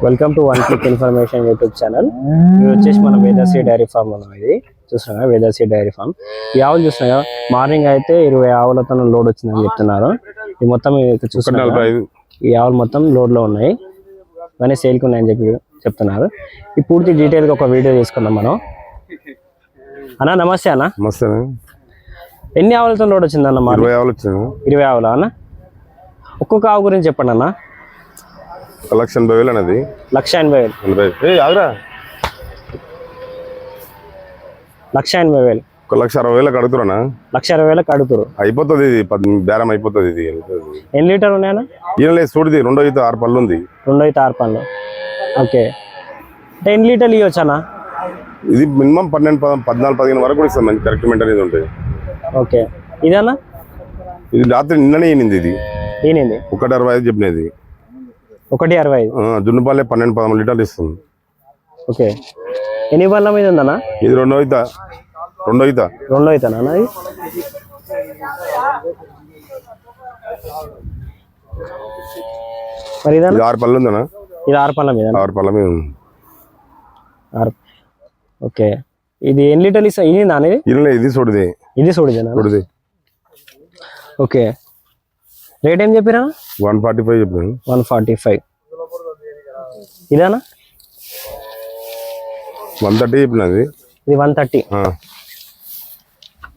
Welcome to one click information YouTube channel. ఇది వచ్చేసి మన వేదశ్రీ డైరీ ఫామ్ మనం ఇది చూస్తున్నాం. వేదశ్రీ డైరీ ఫామ్ ఈ ఆవులు చూస్తున్నాం. మార్నింగ్ అయితే 20 ఆవులతో లోడ్ వచ్చిందని చెప్తున్నారు. ఇది మొత్తం చూస్తున్నాం. ఈ ఆవులు మొత్తం లోడ్ లో ఉన్నాయి, ఇవన్నీ సేల్కి ఉన్నాయని చెప్తున్నారు. ఈ పూర్తి డీటెయిల్ గా ఒక వీడియో తీసుకున్నాం మనం. అన్న నమస్తే అన్న. నమస్తే. ఎన్ని ఆవులతో లోడ్ వచ్చిందన్న? 20 ఆవులు వచ్చింది. 20 ఆవులా అన్న? ఒక్కొక్క ఆవు గురించి చెప్పండి అన్న. 1,80,000 అనేది. 1,80,000. 1,80,000. 1,60,000 అడుగుతున్నా. 1,60,000 అడుగుతారు. అయిపోతుంది ఇది, బేరం అయిపోతుంది ఇది. ఎన్ని లీటర్ ఉన్నాయన్నా? ఈయన లేదు చూడది, 2 అయితే 6 పళ్ళు ఉంది. 2 అయితే 6 పళ్ళు. ఓకే, అంటే ఎన్ని లీటర్లు ఇవ్వచ్చు అన్న? ఇది మినిమం 14-15 వరకు కూడా ఇస్తాం. మంచి కరెక్ట్ మెంట్ అనేది ఉంటుంది. ఓకే, ఇదన్నా? ఇది రాత్రి నిన్ననే ఈనింది. ఇది ఈనింది 1,65 చెప్పినది. 1,65. జున్నుపాలే 12-13 లీటర్లు ఇస్తుంది. ఓకే, ఎన్ని పళ్ళ మీద ఉందన్నా? ఇది 2 అవుతా. 2 అవుతానా? ఇది మరి ఇది 6 పళ్ళు ఉందనా? ఇది 6 పళ్ళ మీద. 6 పళ్ళ మీద ఉంది. ఓకే, ఇది ఎన్ని లీటర్లు ఇస్తా? ఇది నానేది? ఇది చూడది. ఇది చూడది. ఓకే, రేట్ ఏం చెప్పిరా? 145 చెప్పాను. 145. ఇదానా? 130 చెప్పినది. ఇది 130.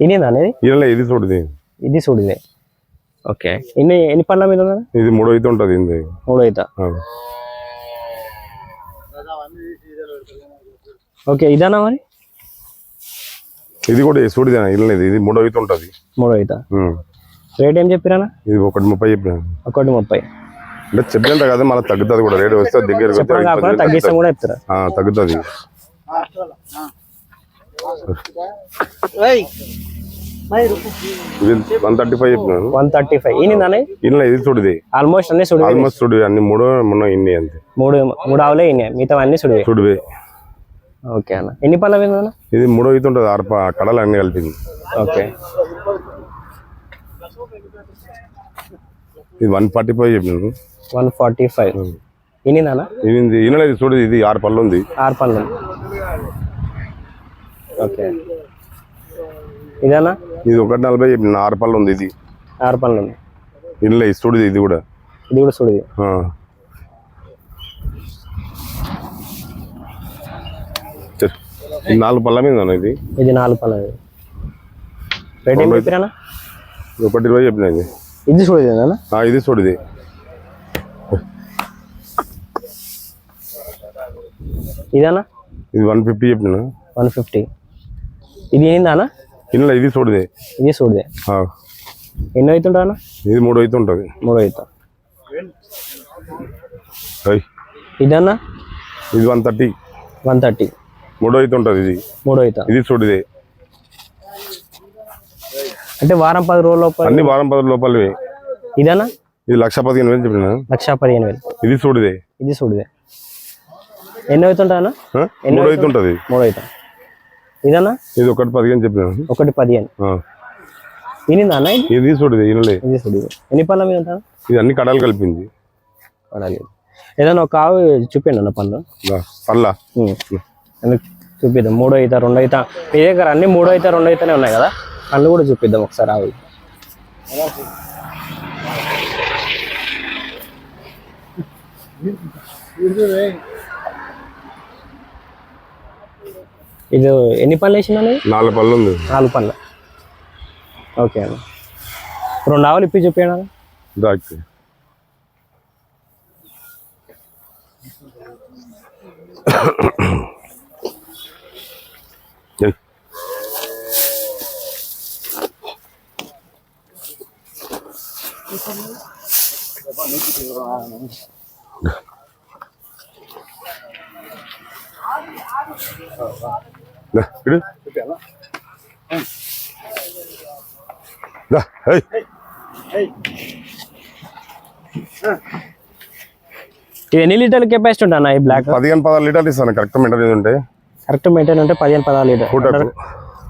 ఇది నానేది? ఇది చూడది. ఇది చూడదే. ఓకే, ఎన్ని పళ్ళ మీద ఉందా? ఇది 3 అయితే ఉంటుంది. 3 అవుతా. ఓకే, ఇదానా మరి? ఇది కూడా చూడదేనా? ఇది 3 అయితే ఉంటుంది. 3 అవుతా. రేట్ ఏం చెప్పిరానా? ఇది 130 చెప్పినా. 130 అంటే చెప్పేంత కదా, మళ్ళీ తగ్గుతుంది కూడా. రేట్ వస్తే దగ్గర తగ్గిస్తాం కూడా చెప్తారా? తగ్గుతుంది. ఇది 135 చెప్పినాను. 135. ఈనిందానే? ఇది చూడది. ఆల్మోస్ట్ అన్ని చూడవి. ఆల్మోస్ట్ చూడవి. అన్ని 3 ఇన్ని అంతే. 3 ఆవులే ఇన్ని, మిగతా అన్ని చూడవే. ఓకే అన్న, ఎన్ని పళ్ళ మీద? ఇది 3 అయితే ఉంటుంది. 6 కడలు అన్ని కలిపింది. ఓకే, ఇది 145 చెప్పినాను. 145. ఇనిందానా? ఇది చూడదు. ఇది 6 పళ్ళు ఉంది. 6 పళ్ళు. ఓకే, ఇదానా? ఇది 140 చెప్పిన. 6 పళ్ళు ఉంది. ఇది 6 పళ్ళు ఉంది. ఇది చూడదు. ఇది కూడా చూడదు. ఇది 4 పళ్ళ మీద ఉంది. ఇది 4 పళ్ళ. రేట్ ఏం చెప్పిరానా? 120 చెప్పిన. ఇది చూడదేనా? ఇది చూడది. ఇదానా? ఇది 150 చెప్పిన. 150. ఇది ఏందానా? ఇది చూడదే. ఇది చూడదే. ఎన్ని అవుతుంటా? ఇది 3 అయితే ఉంటుంది. 3 అవుతా. ఇదన్నా? ఇది 130. 130. 3 అయితే ఉంటుంది. ఇది 3 అవుతా. ఇది చూడదే. అంటే వారం 10 రోజుల లోపల. అన్ని వారం 10 లోపలవి. ఇదన్నా? ఇది 115,000 చెప్పిన. 115,000. ఇది చూడదే. ఇది చూడదే. ఎన్ని అవుతుంటా? 3 అయితే ఉంటుంది. 3 అవుతా. ఇదన్నా? ఇది 115 చెప్పిన. 115. ఇనిందా అన్న? ఇది చూడదు. ఇది చూడదు. ఎన్ని పళ్ళ మీద ఉంటా? ఇది అన్ని కడాలు కలిపింది. ఏదైనా ఒక ఆవు చూపిండి అన్న పళ్ళు. పళ్ళ చూపిద్దాం. 3 అవుతా, 2 అవుతా. మీ దగ్గర అన్ని 3 అవుతా, 2 అవుతానే ఉన్నాయి కదా. పళ్ళు కూడా చూపిద్దాం ఒకసారి ఆవు. ఇది ఎన్ని పళ్ళు వేసిందని? 4 పళ్ళు ఉంది. 4 పళ్ళు. ఓకే అన్న, 2 ఆవులు ఇప్పి చూపించాను. ఇది ఎన్ని లీటర్ల కెపాసిటీ ఉంటా ఈ బ్లాక్? 15-16 లీటర్లు ఇస్తాను. కరెక్ట్ మెయింటైన్ ఉంటే. కరెక్ట్ మెయింటైన్ ఉంటే 15-16 లీటర్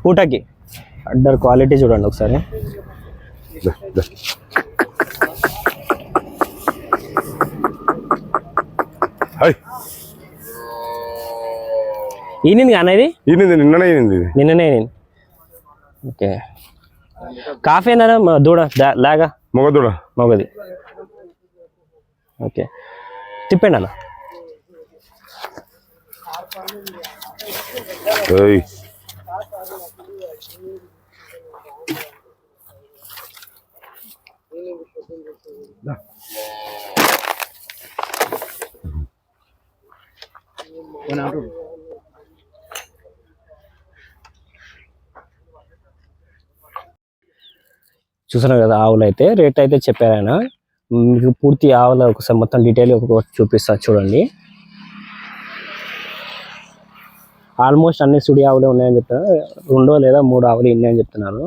పూటకి. అడ్డర్ క్వాలిటీ చూడండి ఒకసారి. ఈనింది అనేది ఈనింది నిన్ననే ఈనింది ఇది. నిన్ననే ఈనింది. ఓకే. కాఫీ అయినా దూడ లాగా మొగదూడ. మొగది. ఓకే తిప్పండి అన్న. ఏయ్. చూసాను కదా ఆవులు అయితే రేట్ అయితే చెప్పారు ఆయన. మీకు పూర్తి ఆవుల ఒకసారి మొత్తం డీటెయిల్ ఒక్కొక్కటి చూపిస్తా చూడండి. ఆల్మోస్ట్ అన్ని సుడి ఆవులే ఉన్నాయని చెప్తారు. 2 లేదా 3 ఆవులు ఉన్నాయని చెప్తున్నారు.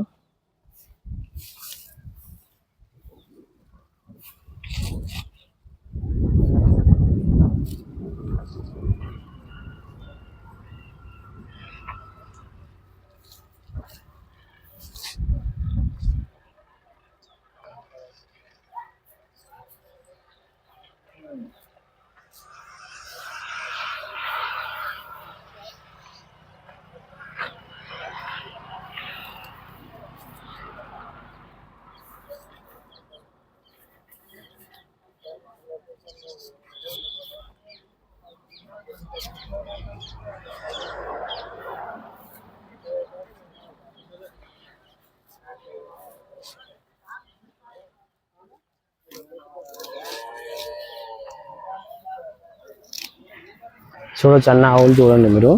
చూడొచ్చు అన్న ఆవులు చూడండి మీరు.